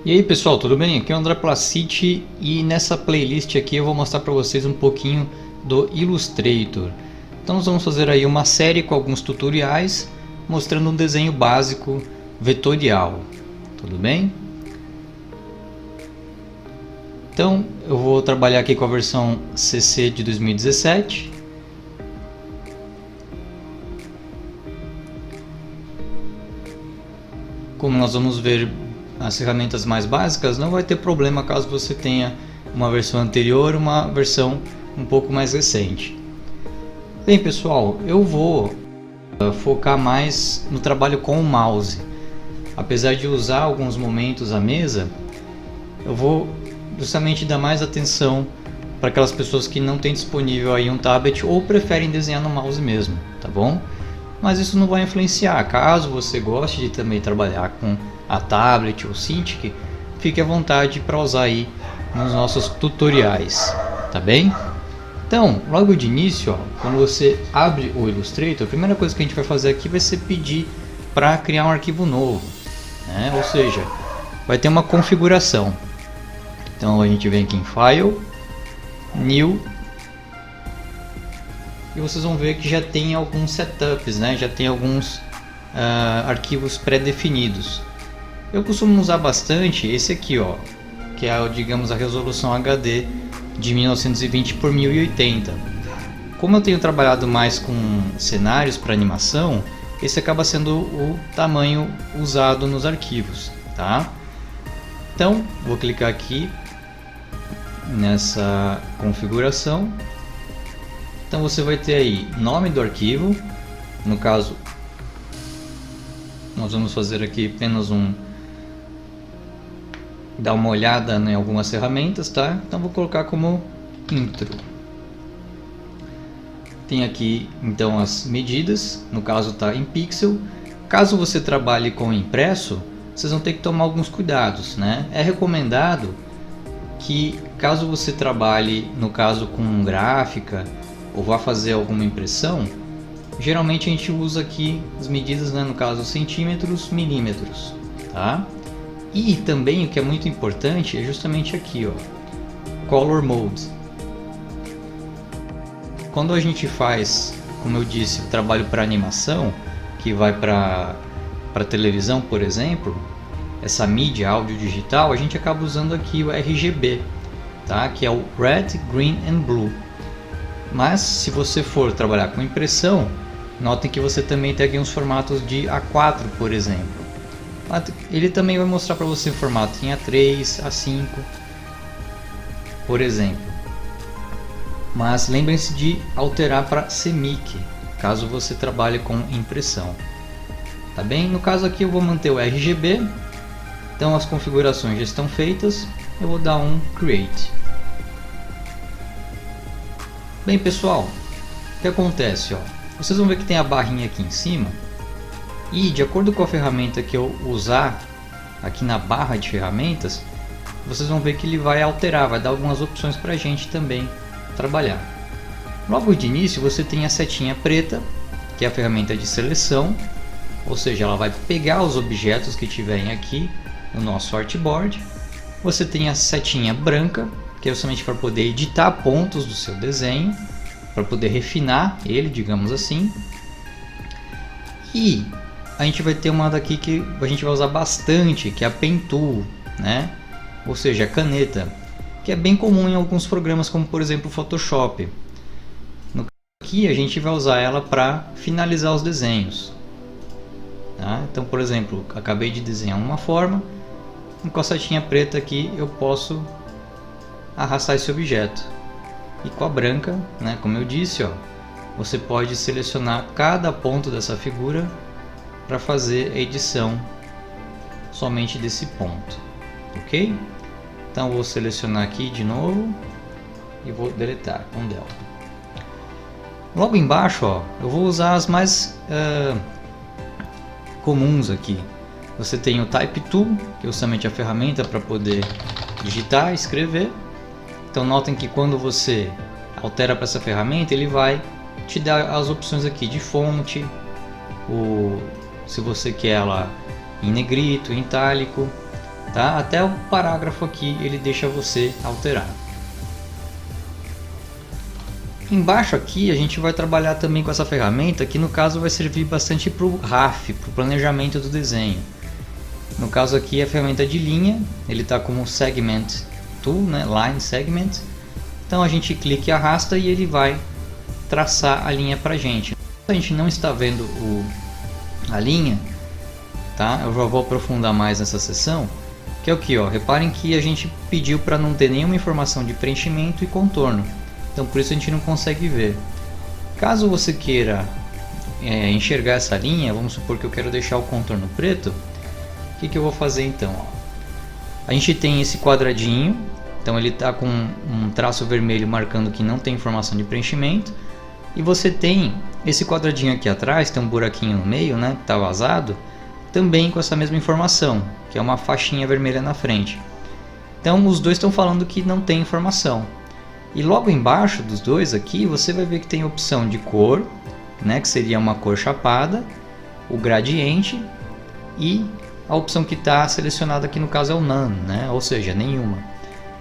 E aí pessoal, tudo bem? Aqui é o André Placiti e nessa playlist aqui eu vou mostrar para vocês um pouquinho do Illustrator. Então nós vamos fazer aí uma série com alguns tutoriais mostrando um desenho básico vetorial, tudo bem? Então eu vou trabalhar aqui com a versão CC de 2017. Como nós vamos ver as ferramentas mais básicas, não vai ter problema caso você tenha uma versão anterior, uma versão um pouco mais recente. Bem pessoal, eu vou focar mais no trabalho com o mouse. Apesar de usar alguns momentos a mesa, eu vou justamente dar mais atenção para aquelas pessoas que não têm disponível aí um tablet ou preferem desenhar no mouse mesmo, tá bom? Mas isso não vai influenciar. Caso você goste de também trabalhar com a tablet ou Cintiq, fique à vontade para usar aí nos nossos tutoriais, tá bem? Então, logo de início, ó, quando você abre o Illustrator, a primeira coisa que a gente vai fazer aqui vai ser pedir para criar um arquivo novo, né? Ou seja, vai ter uma configuração. Então a gente vem aqui em File, New, e vocês vão ver que já tem alguns setups, né? Já tem alguns arquivos pré-definidos. Eu costumo usar bastante esse aqui, ó, que é, digamos, a resolução HD de 1920 por 1080. Como eu tenho trabalhado mais com cenários para animação, esse acaba sendo o tamanho usado nos arquivos, tá? Então, vou clicar aqui nessa configuração. Então você vai ter aí nome do arquivo, no caso nós vamos fazer aqui apenas dar uma olhada em algumas ferramentas, tá? Então vou colocar como intro. Tem aqui então as medidas, no caso está em pixel. Caso você trabalhe com impresso, vocês vão ter que tomar alguns cuidados, né? É recomendado que caso você trabalhe, no caso com gráfica ou vá fazer alguma impressão, geralmente a gente usa aqui as medidas, né, no caso centímetros, milímetros, tá? E também o que é muito importante é justamente aqui, ó, Color Mode. Quando a gente faz, como eu disse, o trabalho para animação, que vai para televisão, por exemplo, essa mídia áudio digital, a gente acaba usando aqui o RGB, tá? Que é o Red, Green and Blue. Mas se você for trabalhar com impressão, notem que você também tem aqui uns formatos de A4, por exemplo. Ele também vai mostrar para você formato em A3, A5, por exemplo. Mas lembrem-se de alterar para CMYK, caso você trabalhe com impressão. Tá bem? No caso aqui eu vou manter o RGB. Então as configurações já estão feitas. Eu vou dar um Create. Bem pessoal, o que acontece? Ó? Vocês vão ver que tem a barrinha aqui em cima. E de acordo com a ferramenta que eu usar aqui na barra de ferramentas, vocês vão ver que ele vai alterar, vai dar algumas opções para a gente também trabalhar. Logo de início você tem a setinha preta, que é a ferramenta de seleção, ou seja, ela vai pegar os objetos que tiverem aqui no nosso artboard. Você tem a setinha branca, que é justamente para poder editar pontos do seu desenho, para poder refinar ele, digamos assim. E a gente vai ter uma daqui que a gente vai usar bastante, que é a Pen Tool, né? Ou seja, a caneta, que é bem comum em alguns programas, como por exemplo o Photoshop. Aqui a gente vai usar ela para finalizar os desenhos, tá? Então, por exemplo, acabei de desenhar uma forma, com a setinha preta aqui eu posso arrastar esse objeto. E com a branca, né, como eu disse, ó, você pode selecionar cada ponto dessa figura para fazer a edição somente desse ponto, ok? Então vou selecionar aqui de novo e vou deletar com del. Logo embaixo, ó, eu vou usar as mais comuns aqui. Você tem o Type Tool, que é justamente a ferramenta para poder digitar, escrever. Então notem que quando você altera para essa ferramenta, ele vai te dar as opções aqui de fonte, se você quer ela em negrito, em itálico. tá? Até o parágrafo aqui ele deixa você alterar. Embaixo aqui a gente vai trabalhar também com essa ferramenta que no caso vai servir bastante para o RAF, para o planejamento do desenho. No caso aqui a ferramenta de linha, ele está como Segment Tool, né? Line Segment. Então a gente clica e arrasta e ele vai traçar a linha para a gente. A gente não está vendo a linha, tá? Eu já vou aprofundar mais nessa seção, que é o que, ó, reparem que a gente pediu para não ter nenhuma informação de preenchimento e contorno. Então por isso a gente não consegue ver. Caso você queira enxergar essa linha, vamos supor que eu quero deixar o contorno preto, o que eu vou fazer então? Ó? A gente tem esse quadradinho, então ele está com um traço vermelho marcando que não tem informação de preenchimento. E você tem esse quadradinho aqui atrás, tem um buraquinho no meio, né, que está vazado, também com essa mesma informação, que é uma faixinha vermelha na frente. Então os dois estão falando que não tem informação. E logo embaixo dos dois aqui, você vai ver que tem a opção de cor, né, que seria uma cor chapada, o gradiente e a opção que está selecionada aqui no caso é o None, né, ou seja, nenhuma.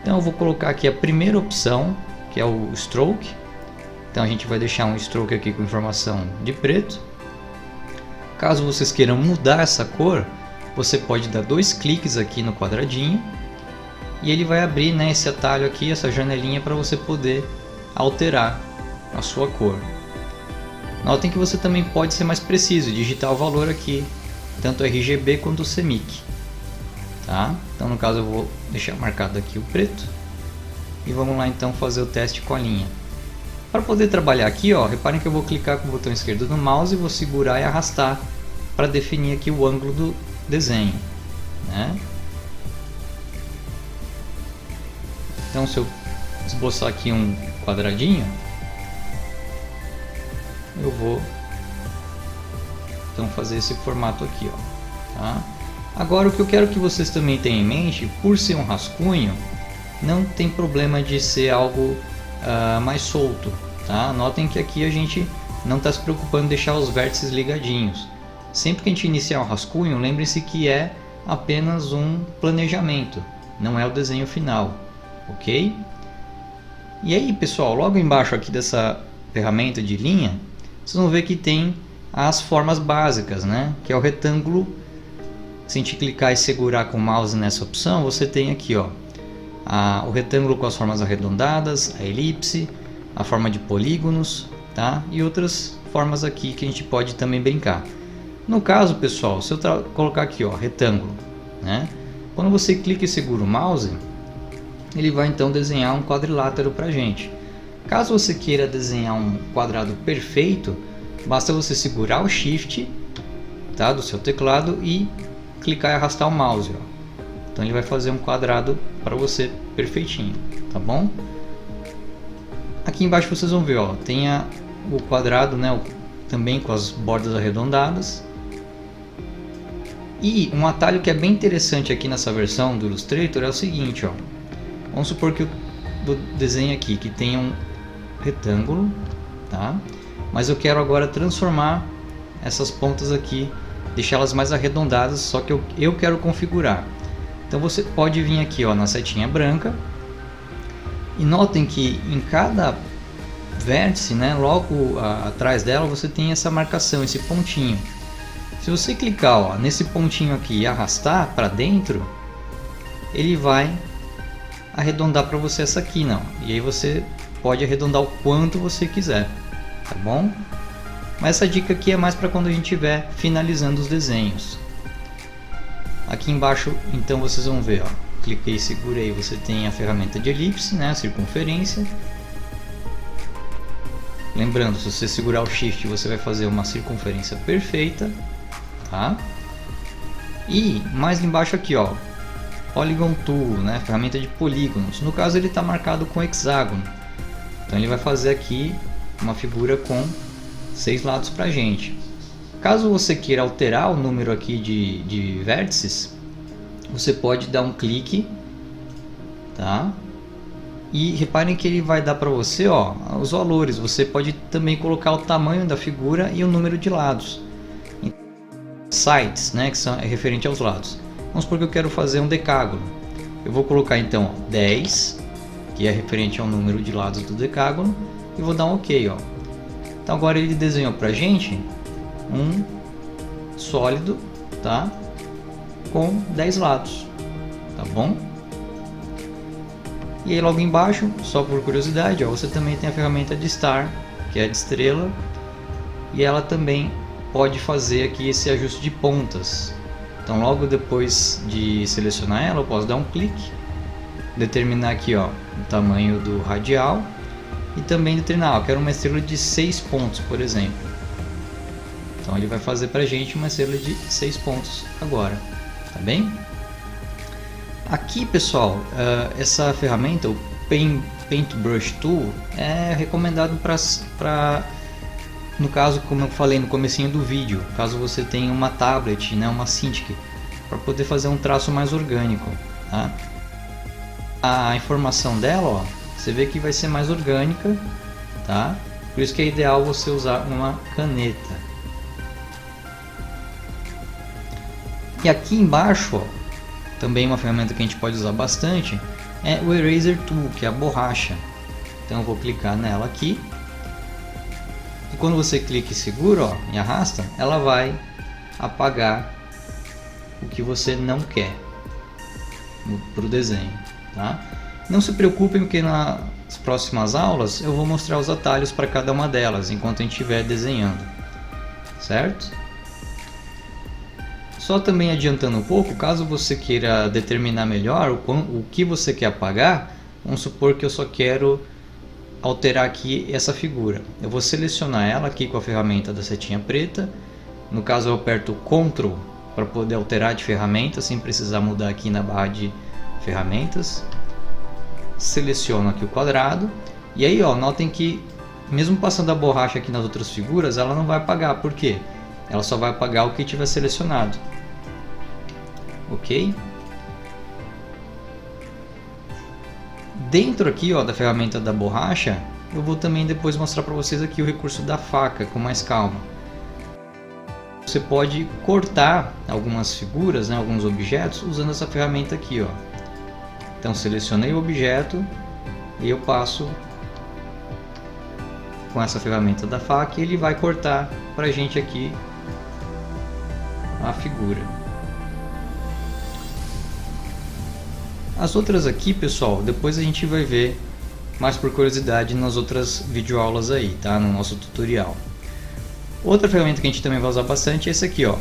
Então eu vou colocar aqui a primeira opção, que é o Stroke. Então a gente vai deixar um Stroke aqui com informação de preto. Caso vocês queiram mudar essa cor, você pode dar 2 cliques aqui no quadradinho e ele vai abrir, né, esse atalho aqui, essa janelinha para você poder alterar a sua cor. Notem que você também pode ser mais preciso, digitar o valor aqui, tanto RGB quanto o CMYK. Tá? Então no caso eu vou deixar marcado aqui o preto e vamos lá então fazer o teste com a linha. Para poder trabalhar aqui, ó, reparem que eu vou clicar com o botão esquerdo do mouse e vou segurar e arrastar para definir aqui o ângulo do desenho, né? Então se eu esboçar aqui um quadradinho, eu vou então fazer esse formato aqui, ó, tá? Agora o que eu quero que vocês também tenham em mente, por ser um rascunho, não tem problema de ser algo mais solto, tá? Notem que aqui a gente não está se preocupando em deixar os vértices ligadinhos. Sempre que a gente iniciar um rascunho, lembre-se que é apenas um planejamento, não é o desenho final, ok? E aí pessoal, logo embaixo aqui dessa ferramenta de linha, vocês vão ver que tem as formas básicas, né? Que é o retângulo. Se a gente clicar e segurar com o mouse nessa opção, você tem aqui, ó, o retângulo com as formas arredondadas, a elipse, a forma de polígonos, tá? E outras formas aqui que a gente pode também brincar. No caso, pessoal, se eu colocar aqui, ó, retângulo, né? Quando você clica e segura o mouse, ele vai então desenhar um quadrilátero para a gente. Caso você queira desenhar um quadrado perfeito, basta você segurar o Shift, tá, do seu teclado e clicar e arrastar o mouse, ó. Então ele vai fazer um quadrado para você perfeitinho, tá bom? Aqui embaixo vocês vão ver, ó, tem o quadrado, né, também com as bordas arredondadas. E um atalho que é bem interessante aqui nessa versão do Illustrator é o seguinte, ó. Vamos supor que eu desenho aqui que tem um retângulo, tá? Mas eu quero agora transformar essas pontas aqui, deixá-las mais arredondadas, só que eu quero configurar. Então você pode vir aqui, ó, na setinha branca e notem que em cada vértice, né, logo atrás dela você tem essa marcação, esse pontinho. Se você clicar, ó, nesse pontinho aqui e arrastar para dentro, ele vai arredondar para você essa quina, ó. E aí você pode arredondar o quanto você quiser, tá bom? Mas essa dica aqui é mais para quando a gente estiver finalizando os desenhos. Aqui embaixo, então vocês vão ver, ó, cliquei e segurei, você tem a ferramenta de elipse, né, a circunferência. Lembrando, se você segurar o Shift, você vai fazer uma circunferência perfeita, tá? E mais embaixo aqui, ó, Polygon Tool, né, ferramenta de polígonos. No caso ele está marcado com hexágono, então ele vai fazer aqui uma figura com 6 lados para gente. Caso você queira alterar o número aqui de vértices, você pode dar um clique, tá? E reparem que ele vai dar para você, ó, os valores. Você pode também colocar o tamanho da figura e o número de lados. Sides, né, que é referente aos lados. Vamos supor que eu quero fazer um decágono. Eu vou colocar então 10, que é referente ao número de lados do decágono, e vou dar um OK. Ó. Então agora ele desenhou para a gente um sólido, tá? Com 10 lados, tá bom? E aí logo embaixo, só por curiosidade, ó, você também tem a ferramenta de Star, que é de estrela, e ela também pode fazer aqui esse ajuste de pontas. Então logo depois de selecionar ela, eu posso dar um clique, determinar aqui, ó, o tamanho do radial e também determinar, eu quero uma estrela de 6 pontos, por exemplo. Então ele vai fazer pra gente uma estrela de 6 pontos agora, tá bem? Aqui, pessoal, essa ferramenta, o Paintbrush Tool, é recomendado para, no caso, como eu falei no comecinho do vídeo, caso você tenha uma tablet, né, uma Cintiq, para poder fazer um traço mais orgânico, tá? A informação dela, ó, você vê que vai ser mais orgânica, tá? Por isso que é ideal você usar uma caneta. E aqui embaixo, ó, também uma ferramenta que a gente pode usar bastante é o Eraser Tool, que é a borracha. Então eu vou clicar nela aqui. E quando você clica e segura, ó, e arrasta, ela vai apagar o que você não quer para o desenho, tá? Não se preocupem, porque nas próximas aulas eu vou mostrar os atalhos para cada uma delas enquanto a gente estiver desenhando, certo? Só também adiantando um pouco, caso você queira determinar melhor o que você quer apagar, vamos supor que eu só quero alterar aqui essa figura. Eu vou selecionar ela aqui com a ferramenta da setinha preta. No caso eu aperto Ctrl para poder alterar de ferramenta, sem precisar mudar aqui na barra de ferramentas. Seleciono aqui o quadrado. E aí, ó, notem que mesmo passando a borracha aqui nas outras figuras, ela não vai apagar. Por quê? Ela só vai apagar o que tiver selecionado. Ok? Dentro aqui, ó, da ferramenta da borracha, eu vou também depois mostrar para vocês aqui o recurso da faca com mais calma. Você pode cortar algumas figuras, né, alguns objetos, usando essa ferramenta aqui, ó. Então selecionei o objeto e eu passo com essa ferramenta da faca e ele vai cortar para a gente aqui a figura. As outras aqui, pessoal, depois a gente vai ver mais por curiosidade nas outras videoaulas aí, tá? No nosso tutorial. Outra ferramenta que a gente também vai usar bastante é esse aqui, ó,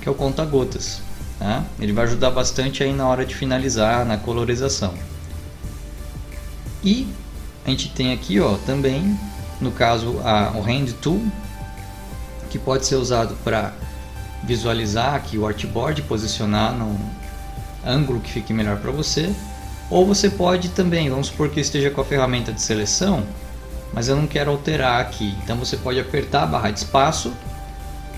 que é o conta-gotas, tá? Ele vai ajudar bastante aí na hora de finalizar, na colorização. E a gente tem aqui, ó, também, no caso, o Hand Tool, que pode ser usado para visualizar aqui o artboard, posicionar num ângulo que fique melhor para você. Ou você pode também, vamos supor que eu esteja com a ferramenta de seleção, mas eu não quero alterar aqui. Então você pode apertar a barra de espaço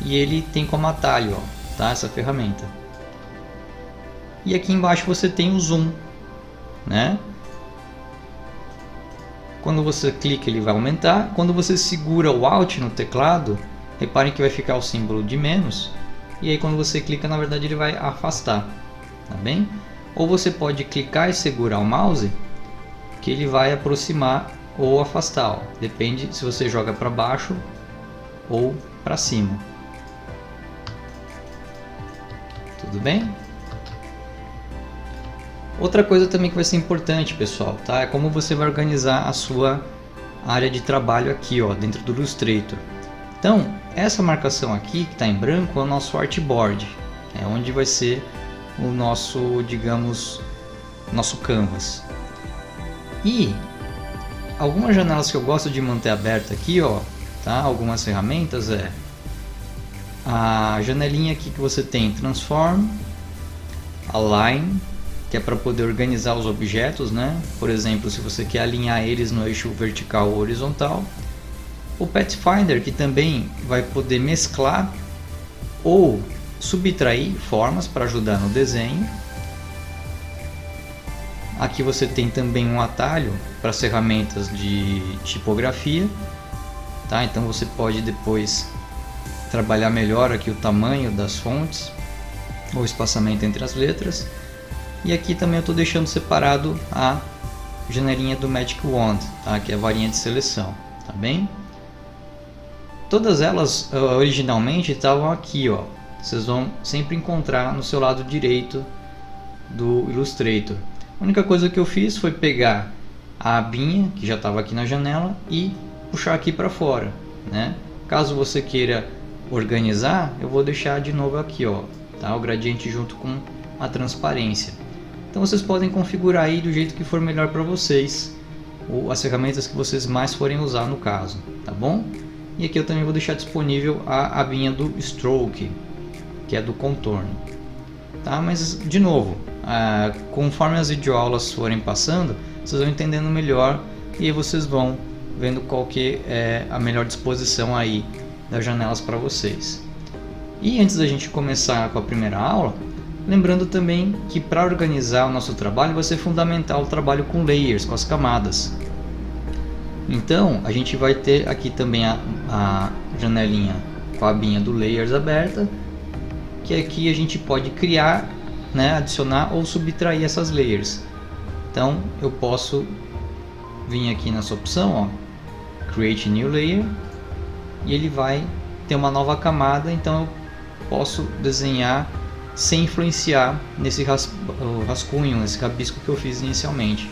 e ele tem como atalho, ó, tá? Essa ferramenta. E aqui embaixo você tem o zoom, né? Quando você clica ele vai aumentar. Quando você segura o Alt no teclado, reparem que vai ficar o símbolo de menos. E aí quando você clica, na verdade ele vai afastar, tá bem? Ou você pode clicar e segurar o mouse, que ele vai aproximar ou afastar, ó. Depende se você joga para baixo ou para cima. Tudo bem? Outra coisa também que vai ser importante, pessoal, tá? É como você vai organizar a sua área de trabalho aqui, ó, dentro do Illustrator. Então, essa marcação aqui que está em branco é o nosso artboard, é onde vai ser o nosso, digamos, nosso canvas. E algumas janelas que eu gosto de manter aberta aqui, ó, tá? Algumas ferramentas é a janelinha aqui que você tem Transform, Align, que é para poder organizar os objetos, né? Por exemplo, se você quer alinhar eles no eixo vertical ou horizontal. O Pathfinder, que também vai poder mesclar ou subtrair formas para ajudar no desenho. Aqui você tem também um atalho para as ferramentas de tipografia, tá? Então você pode depois trabalhar melhor aqui o tamanho das fontes. ou espaçamento entre as letras. E aqui também eu estou deixando separado a janelinha do Magic Wand, tá? Que é a varinha de seleção, tá bem? Todas elas originalmente estavam aqui, ó. Vocês vão sempre encontrar no seu lado direito do Illustrator. A única coisa que eu fiz foi pegar a abinha que já estava aqui na janela e puxar aqui para fora, né? Caso você queira organizar, eu vou deixar de novo aqui, ó, tá? O gradiente junto com a transparência. Então vocês podem configurar aí do jeito que for melhor para vocês, ou as ferramentas que vocês mais forem usar no caso, tá bom? E aqui eu também vou deixar disponível a abinha do Stroke, que é do contorno, tá? Mas de novo, conforme as videoaulas forem passando, vocês vão entendendo melhor e aí vocês vão vendo qual que é a melhor disposição aí das janelas para vocês. E antes da gente começar com a primeira aula, lembrando também que para organizar o nosso trabalho vai ser fundamental o trabalho com layers, com as camadas. Então a gente vai ter aqui também a janelinha com a abinha do Layers aberta, que aqui a gente pode criar, né, adicionar ou subtrair essas layers. Então eu posso vir aqui nessa opção, ó, Create New Layer, e ele vai ter uma nova camada, então eu posso desenhar sem influenciar nesse rascunho, nesse rabisco que eu fiz inicialmente.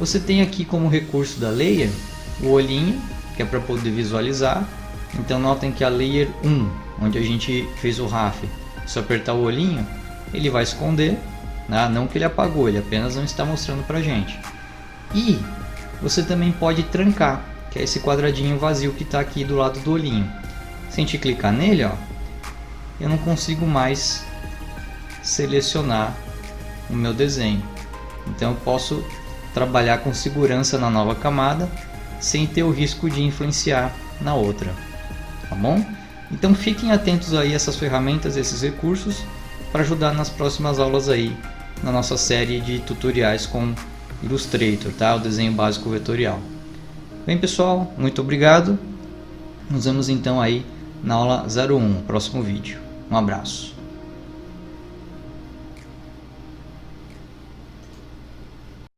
Você tem aqui como recurso da layer o olhinho, que é para poder visualizar. Então notem que a layer 1, onde a gente fez o RAF, se eu apertar o olhinho, ele vai esconder, né? Não que ele apagou, ele apenas não está mostrando para a gente. E você também pode trancar, que é esse quadradinho vazio que está aqui do lado do olhinho. Se a gente clicar nele, ó, eu não consigo mais selecionar o meu desenho. Então eu posso trabalhar com segurança na nova camada sem ter o risco de influenciar na outra, tá bom? Então fiquem atentos aí a essas ferramentas, esses recursos, para ajudar nas próximas aulas aí na nossa série de tutoriais com Illustrator, tá? O desenho básico vetorial. Bem pessoal, muito obrigado. Nos vemos então aí na aula 01, próximo vídeo. Um abraço.